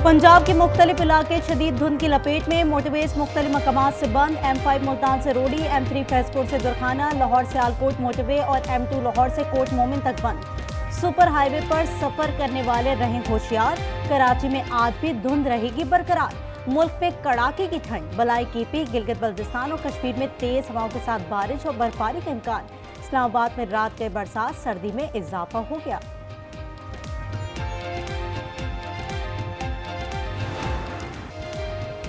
पंजाब के मुख्तलिफ इलाके शदीद धुंध की लपेट में। मोटरवेज मुख्तलिफ मकामात से बंद। M5 मुल्तान से रोडी, M3 फैजपुर से दुरखाना, लाहौर से आलकोट मोटरवे और M2 लाहौर से कोट मोमिन तक बंद। सुपर हाईवे पर सफर करने वाले रहें होशियार। कराची में आज भी धुंध रहेगी बरकरार। मुल्क में कड़ाके की ठंड। बलाई KP, गिलगित बल्तिस्तान और कश्मीर में तेज हवाओं के साथ बारिश और बर्फबारी का इम्कान। इस्लामाबाद में रात के बरसात, सर्दी में इजाफा हो गया।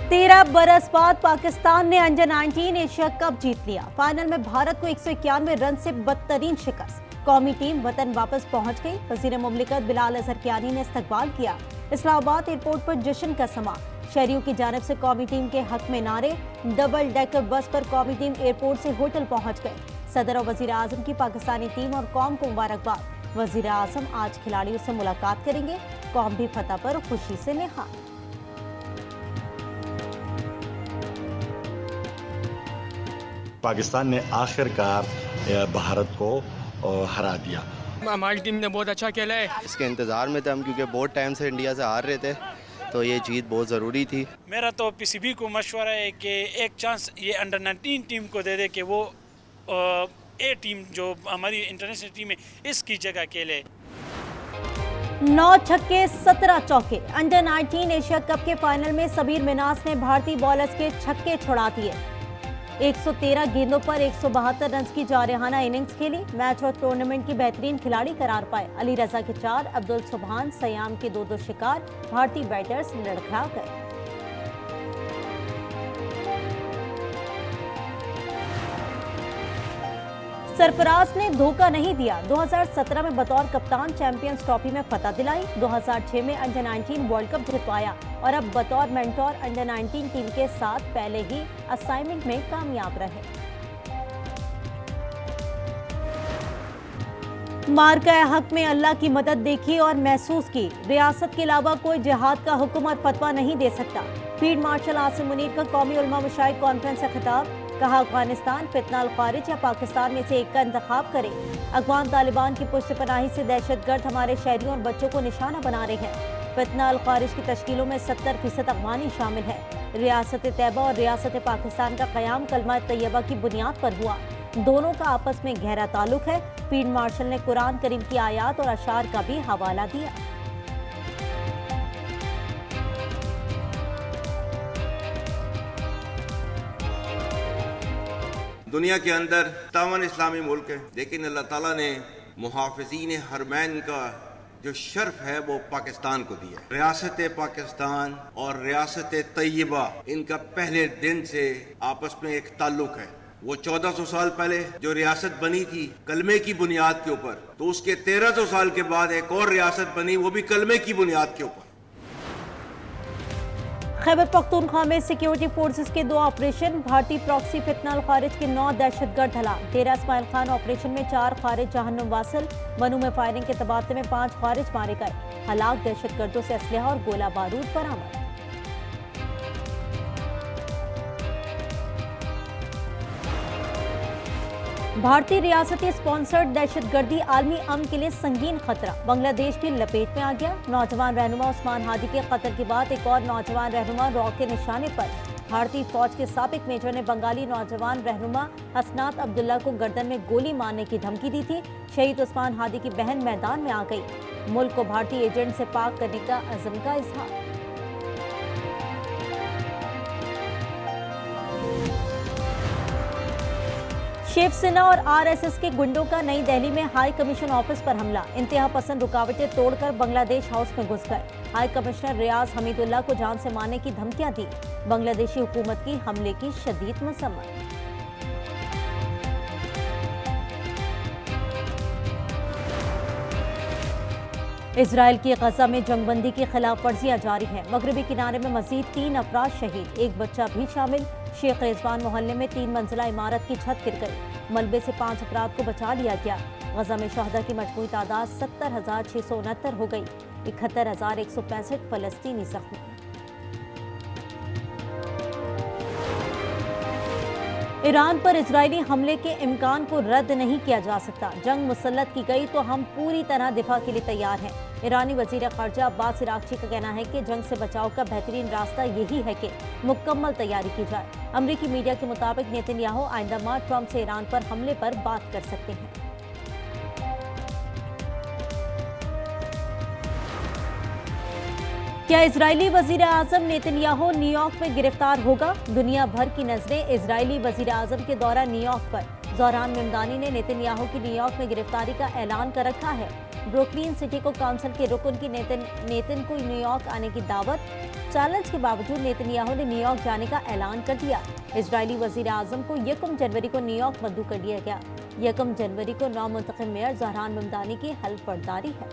तेरह बरस बाद पाकिस्तान ने अंडर-19 एशिया कप जीत लिया। फाइनल में भारत को 191 रन से बदतरीन शिकस्त। कौमी टीम वतन वापस पहुंच गई। वजीर मुमलिकत बिलाल अजहर कियानी ने इस्तकबाल किया। इस्लामाबाद एयरपोर्ट पर जश्न का समा। शहरियों की जानिब से कौमी टीम के हक में नारे। डबल डेकर बस पर कौमी टीम एयरपोर्ट से होटल पहुंच गए। सदर और वजीर आजम की पाकिस्तानी टीम और कौम को मुबारकबाद। वजीर आजम आज खिलाड़ियों से मुलाकात करेंगे। कौम भी फतह पर खुशी से निहाल। पाकिस्तान ने आखिरकार भारत को हरा दिया। हमारी टीम ने बहुत अच्छा खेला है। इसके इंतज़ार में थे हम, क्योंकि बहुत टाइम से इंडिया से हार रहे थे, तो ये जीत बहुत ज़रूरी थी। मेरा तो PCB को मशवरा है कि एक चांस ये अंडर-19 टीम को दे दे कि वो ए टीम जो हमारी इंटरनेशनल टीम है इसकी जगह खेले। 9 छक्के 17 चौके। अंडर-19 एशिया कप के फाइनल में सबीर मिनास ने भारतीय बॉलर्स के छक्के छुड़ा दिए। 113 गेंदों पर 172 रन की जारहाना इनिंग्स खेली। मैच और टूर्नामेंट की बेहतरीन खिलाड़ी करार पाए। अली रजा के 4, अब्दुल सुबहान सयाम के 2 शिकार। भारतीय बैटर्स लड़खड़ा गए। सरफराज ने धोखा नहीं दिया। 2017 में बतौर कप्तान चैंपियंस ट्रॉफी में फतह दिलाई। 2006 में अंडर-19 वर्ल्ड कप जितवाया और अब बतौर मेंटोर अंडर-19 टीम के साथ पहले ही असाइनमेंट में कामयाब रहे। मार्का हक में अल्लाह की मदद देखी और महसूस की। रियासत के अलावा कोई जिहाद का हुक्म और फतवा नहीं दे सकता। फील्ड मार्शल आसिम मुनीर का कौमी उलमा मशाइख कॉन्फ्रेंस से खिताब। कहा, अफगानिस्तान, फितना अल खारिज या पाकिस्तान में से एक का इंतखाब करे। अफगान तालिबान की पुष्ट पनाही से दहशतगर्द हमारे शहरियों और बच्चों को निशाना बना रहे हैं। फितना अल खारिज की तश्कीलों में 70% अफगानी शामिल है। रियासत तैयबा और रियासत पाकिस्तान का क़याम कलमा तैयबा की बुनियाद पर हुआ। दोनों का आपस में गहरा ताल्लुक है। फील्ड मार्शल ने कुरान करीम की आयात और अशार का भी हवाला दिया। दुनिया के अंदर 57 इस्लामी मुल्क है, लेकिन अल्लाह ताला ने मुहाफ़िज़ीन हरमैन का जो शर्फ है वो पाकिस्तान को दिया। रियासत पाकिस्तान और रियासत तैयबा, इनका पहले दिन से आपस में एक ताल्लुक है। वो 1400 साल पहले जो रियासत बनी थी कलमे की बुनियाद के ऊपर, तो उसके 1300 साल के बाद एक और रियासत बनी, वो भी कलमे की बुनियाद के ऊपर। खैबर पख्तूनख्वा में सिक्योरिटी फोर्सेस के 2 ऑपरेशन। भारतीय प्रॉक्सी फितना अल खारिज के 9 दहशतगर्द हलाक। डेरा इस्माइल खान ऑपरेशन में 4 खारिज जहन्नुम वासिल। बनू में फायरिंग के तबादले में 5 खारिज मारे गए। हलाक दहशतगर्दों से असलहा और गोला बारूद बरामद। भारतीय रियासती स्पॉन्सर्ड दहशतगर्दी आलमी अमन के लिए संगीन खतरा। बांग्लादेश भी लपेट में आ गया। नौजवान रहनुमा उस्मान हादी के कत्ल के बाद एक और नौजवान रहनुमा रॉ के निशाने पर। भारतीय फौज के साबिक मेजर ने बंगाली नौजवान रहनुमा हसनात अब्दुल्ला को गर्दन में गोली मारने की धमकी दी थी। शहीद उस्मान हादी की बहन मैदान में आ गई। मुल्क को भारतीय एजेंट से पाक करने का अज़म का इजहार। शिवसेना और RSS के गुंडों का नई दिल्ली में हाई कमीशन ऑफिस पर हमला। इंतहा पसंद रुकावटें तोड़कर बांग्लादेश हाउस में घुस गए। हाई कमिश्नर रियाज हमीदुल्लाह को जान से मारने की धमकियां दी। बांग्लादेशी हुकूमत की हमले की शदीद मजम्मत। इजराइल की गजा में जंगबंदी की खिलाफ वर्जियां जारी है। मगरबी किनारे में मजीद 3 अफराद शहीद, 1 बच्चा भी शामिल। शेख रिजवान मोहल्ले में 3 मंजिला इमारत की छत गिर गई। मलबे से 5 अफराद को बचा लिया गया। गजा में शहदा की मजमूई तादाद 70,669 हो गई। 71,165 फलस्तीनी जख्मी। ईरान पर इजरायली हमले के इम्कान को रद्द नहीं किया जा सकता। जंग मुसल्लत की गई तो हम पूरी तरह दिफा के लिए तैयार हैं। ईरानी वजीर ख़ारजा अब्बास अराग़ची का कहना है कि जंग से बचाव का बेहतरीन रास्ता यही है कि मुकम्मल तैयारी की जाए। अमरीकी मीडिया के मुताबिक नेतन्याहू आइंदा माह ट्रंप से ईरान पर हमले पर बात कर सकते हैं। क्या इजरायली वजीर आजम नेतन्याहू न्यूयॉर्क में गिरफ्तार होगा? दुनिया भर की नजरें इजरायली वजीर आजम के दौरा न्यूयॉर्क पर। ज़ोहरान मेमदानी ने नेतन्याहू की न्यूयॉर्क में गिरफ्तारी का ऐलान कर रखा है। ब्रुकलिन सिटी को काउंसिल के रुकन की नेतन को न्यूयॉर्क आने की दावत। चैलेंज के बावजूद नेतन्याहू ने न्यूयॉर्क जाने का ऐलान कर दिया। इजरायली वजीर आजम को 1 जनवरी को न्यूयॉर्क मद्दू कर दिया गया। 1 जनवरी को नौ मुंतखब मेयर ज़ोहरान मेमदानी की हल्फ बर्दारी है।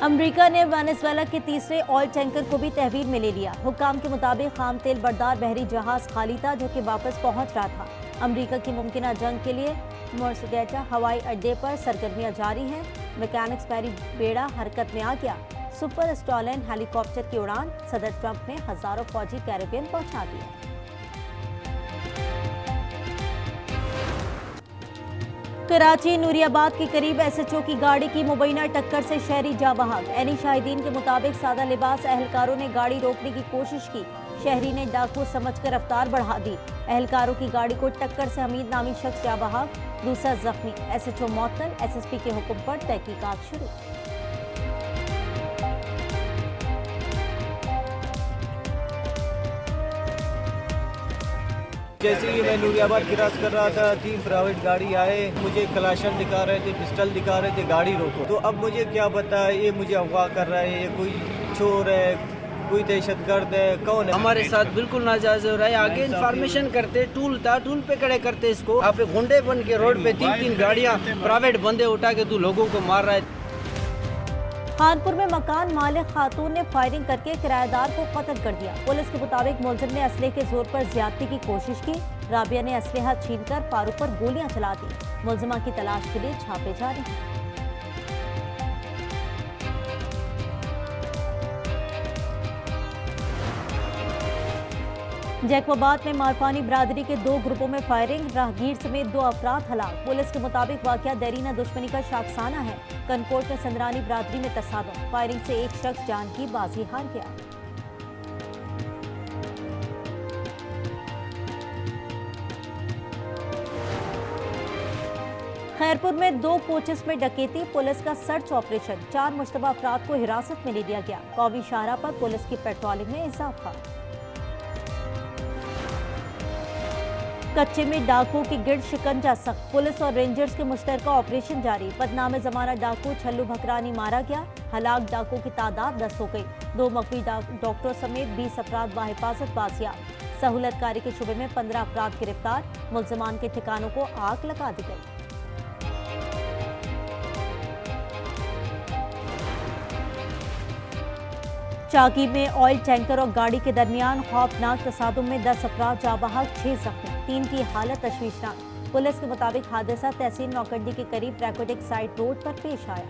अमेरिका ने वेनेजुएला के तीसरे ऑयल टैंकर को भी तहवील में ले लिया। हुक्काम के मुताबिक खाम तेल बरदार बहरी जहाज खाली था जो कि वापस पहुंच रहा था। अमेरिका की मुमकिना जंग के लिए मोर्सगेटा हवाई अड्डे पर सरगर्मियां जारी हैं। मैकेनिक्स पैरी बेड़ा हरकत में आ गया। सुपर स्टॉलन हेलीकॉप्टर की उड़ान। सदर ट्रंप ने हजारों फौजी कैरेबियन पहुंचा दिए। कराची नूरियाबाद के करीब एसएचओ की गाड़ी की मुबैना टक्कर से शहरी जाँ बहक। एनी शाहिदीन के मुताबिक सादा लिबास एहलकारों ने गाड़ी रोकने की कोशिश की। शहरी ने डाकू समझकर रफ्तार बढ़ा दी। एहलकारों की गाड़ी को टक्कर से हमीद नामी शख्स जाँ बहक, दूसरा जख्मी। एसएचओ मअतल। एसएसपी के हुक्म पर तहकीकात शुरू। जैसे ही मैं नूरियाबाद क्रॉस कर रहा था 3 प्राइवेट गाड़ी आए, मुझे कलाशन दिखा रहे थे, पिस्टल दिखा रहे थे, गाड़ी रोको। तो अब मुझे क्या पता ये मुझे अगवा कर रहा है, ये कोई चोर है, कोई दहशतगर्द है, कौन है? हमारे साथ बिल्कुल नाजायज हो रहा है। आगे इन्फॉर्मेशन करते, टूल था, टूल पे खड़े करते इसको। आप गुंडे बन के रोड पे 3 गाड़ियाँ प्राइवेट बंदे उठा के तू लोगों को मार रहा है। खानपुर में मकान मालिक खातून ने फायरिंग करके किराएदार को कत्ल कर दिया। पुलिस के मुताबिक मुलजिम ने असले के जोर पर ज्यादती की कोशिश की। राबिया ने असलहा छीनकर फारूक पर गोलियां चला दी। मुलजिमा की तलाश के लिए छापे जारी हैं। जैकोबाद में मारफानी बरादरी के 2 ग्रुपों में फायरिंग। राहगीर समेत 2 अफराद हलाक। पुलिस के मुताबिक वाकया देरीना दुश्मनी का शाखसाना है। कनकोट में संदरानी बरादरी में तसादम। फायरिंग से एक शख्स जान की बाजी हार गया। खैरपुर में 2 कोचेस में डकैती। पुलिस का सर्च ऑपरेशन। 4 मुश्तबा अफराद को हिरासत में ले लिया गया। कौमी शाहराह पर पुलिस की पेट्रोलिंग में इजाफा। कच्चे में डाकुओं की गिरद शिकंजा सख्त। पुलिस और रेंजर्स के मुश्तरका ऑपरेशन जारी। बदनामे जमाना डाकू छल्लू भकरानी मारा गया। हलाक डाकुओं की तादाद 10 हो गई। 2 मकबी डॉक्टर समेत 20 अफराद बाहिफाजत बाजियाब। सहूलतकारी के शुबे में 15 अफराद गिरफ्तार। मुल्जिमान के ठिकानों को आग लगा दी गई। चाकी में ऑयल टैंकर और गाड़ी के दरमियान खौफनाक तसादुम में 10 अफराद जाँ बहक, 6 जख्मी। 3 की हालत तशवीशनाक। पुलिस के मुताबिक हादसा तहसील नौकंडी के करीब ट्रैकोटिक साइड रोड पर पेश आया।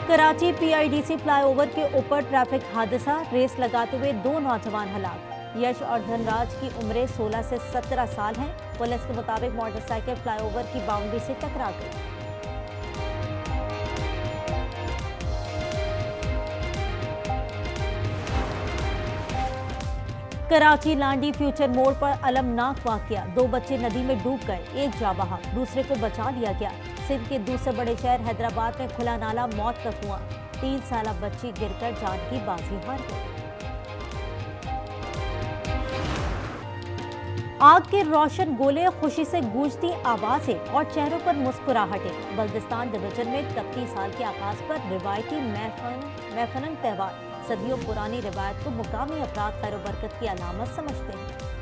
कराची पीआईडीसी फ्लाईओवर के ऊपर ट्रैफिक हादसा। रेस लगाते हुए 2 नौजवान हलाक। यश और धनराज की उम्रें 16 से 17 साल हैं। पुलिस के मुताबिक मोटरसाइकिल फ्लाईओवर की बाउंड्री से टकरा गई। कराची लांडी फ्यूचर मोड़ पर अलमनाक वाकया। 2 बच्चे नदी में डूब गए। एक जाँ बहा, दूसरे को बचा लिया गया। सिंध के दूसरे बड़े शहर हैदराबाद में खुला नाला मौत का कुआं। 3 साला बच्ची गिरकर जान की बाजी हार गई। आग के रोशन गोले, खुशी से गूंजती आवाजें और चेहरों पर मुस्कुराहटें। बल्दिस्तान डिवीजन में 31 साल के आगाज पर रिवायती महफनन त्यौहार। सदियों पुरानी रिवायत को मुकामी अफराद खैर बरकत की अलामत समझते हैं।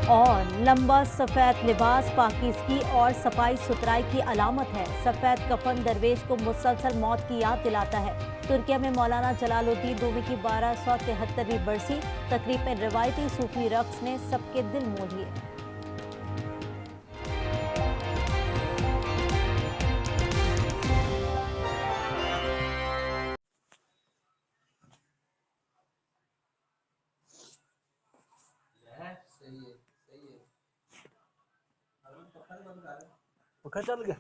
और लंबा सफेद लिबास पाकीज़गी और सफाई सुथराई की अलामत है। सफेद कफन दरवेश को मुसलसल मौत की याद दिलाता है। तुर्किया में मौलाना जलालुद्दीन रूमी की 1273वीं बरसी तकरीब में रिवायती सूफी रक्स ने सबके दिल मोह लिए। पक्का चल गया।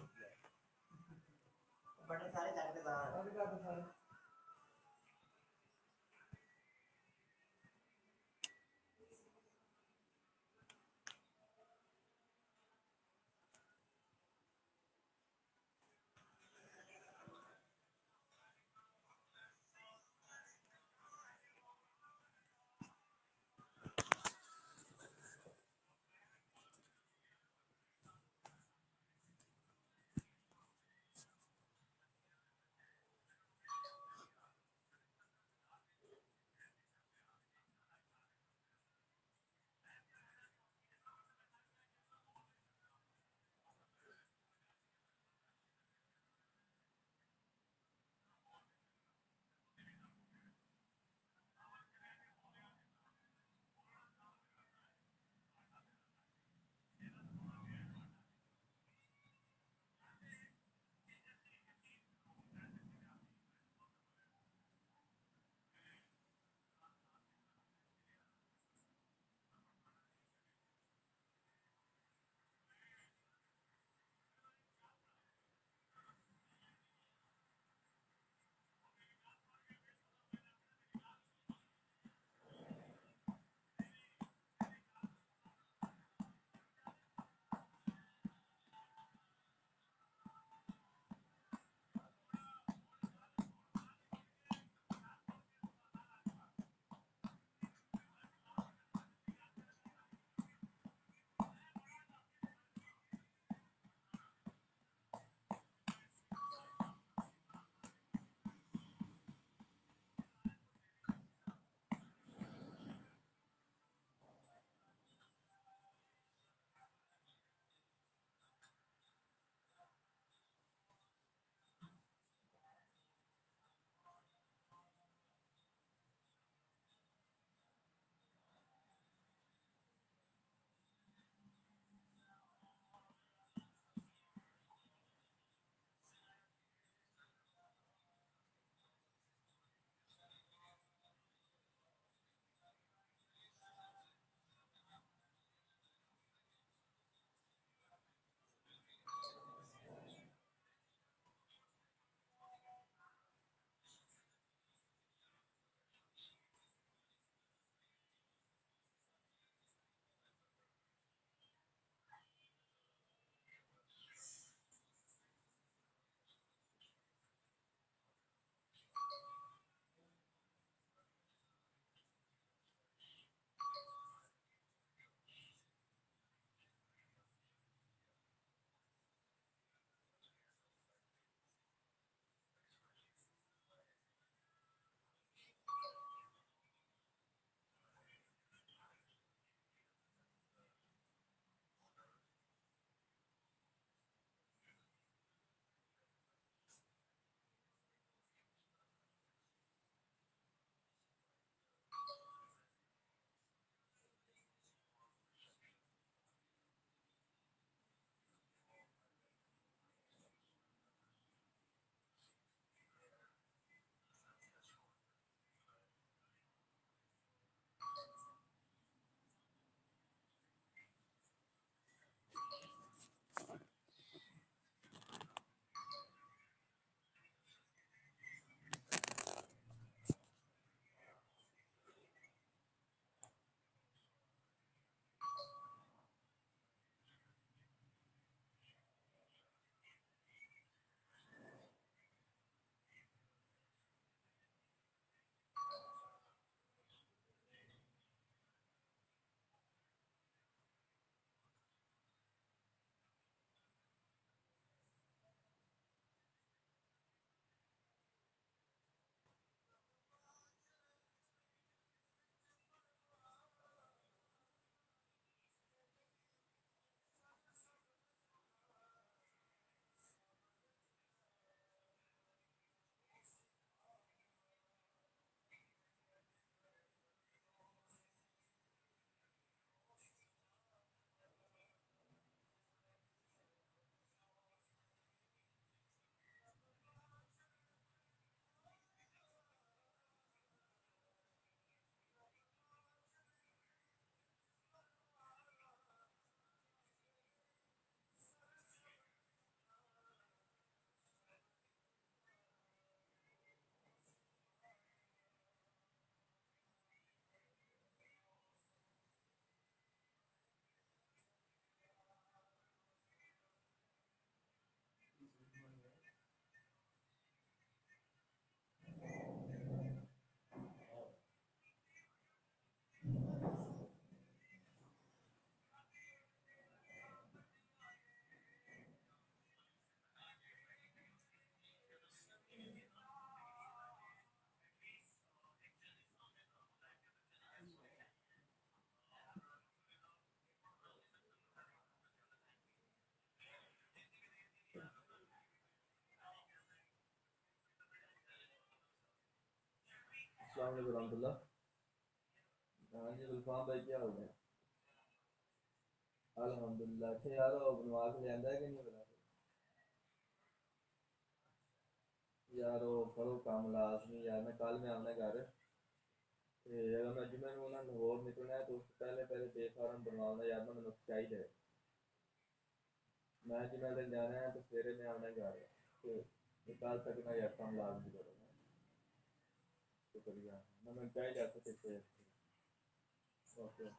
अस्सलाम वालेकुम रहमतुल्लाह। हाँ जी गुलफाम भाई क्या हो गया? अल्हम्दुलिल्लाह। अच्छा यार वो बनवा के ले आंदा है कि नहीं बना? यार वो करो काम लाजमी यार, मैं कल में आना घर ते अगर मैं जुम्मे में उन्होंने होर निकलना है तो उससे पहले पहले बे फार्म बनवाना यार, ना मैंने चाहिए। मैं जुम्मे दिन जाना है तो सवेरे में आना घर तो निकाल सकना यार, काम लाजमी करो। शुक्रिया ना, मैं चाहिए ओके।